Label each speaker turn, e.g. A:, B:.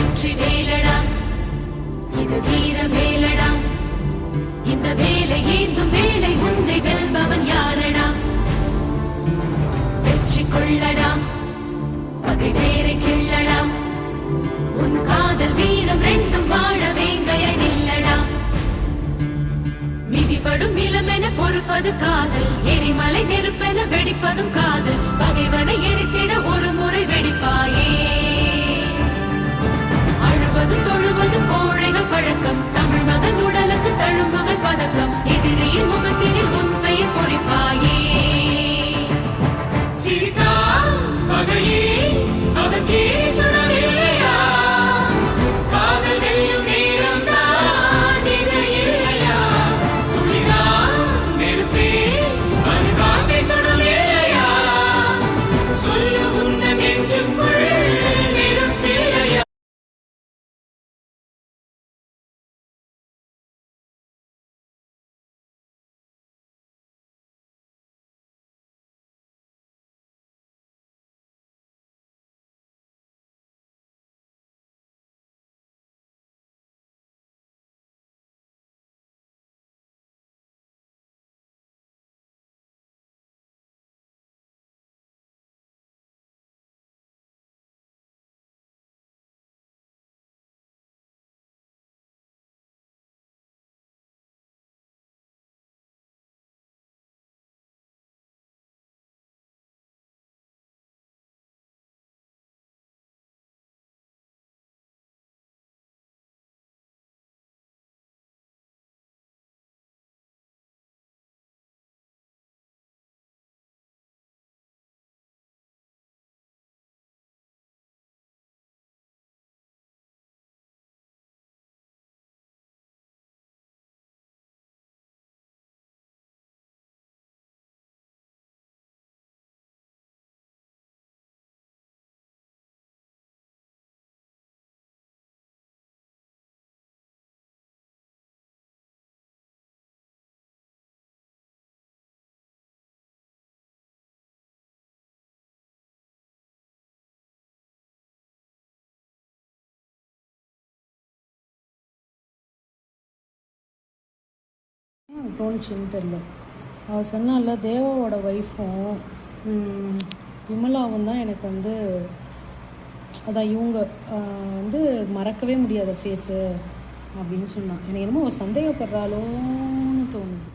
A: வெற்றி வேலடா இது வீர வேலடா இந்த வேலை ஏந்தும் வேலை உன்னை வெல்பவன் யாரடா வெற்றி கொள்ளடா பகை வேரை கிள்ளடா உன் காதல் வீரம் ரெண்டும் வாழ வேங்கைய நில்லடா மிதிப்படும் இளமென பொறுப்பது காதல் எரிமலை நெருப்பென வெடிப்பதும் காதல் பகைவனை எரித்திட ஒரு முறை வெடிப்பாயே அழுவதும் தொழுவதும் கோழைகள் பழக்கம் தமிழ் மகன் உடலுக்கு தழும்புகள் பதக்கம் எதிரியின் முகத்தினில் உண்மையை பொறிப்பாயே சீதா பகையே அவன் கேரி சுடவில்லையா காதல் வெல்லும் நேரம் தான் இது இல்லையா துளிதா நெருப்பே அது காட்டை சுடவில்லையா சொல்லு உந்தன் நெஞ்சுக்குள் நெருப்பில்லையா.
B: தோணுச்சுன்னு தெரில. அவள் சொன்னால தேவாவோட ஒய்ஃபும் விமலாவும் தான் எனக்கு அதான் இவங்க மறக்கவே முடியாத ஃபேஸு அப்படின்னு சொன்னான். எனக்கு என்னமோ சந்தேகப்படுறாளோன்னு தோணுது.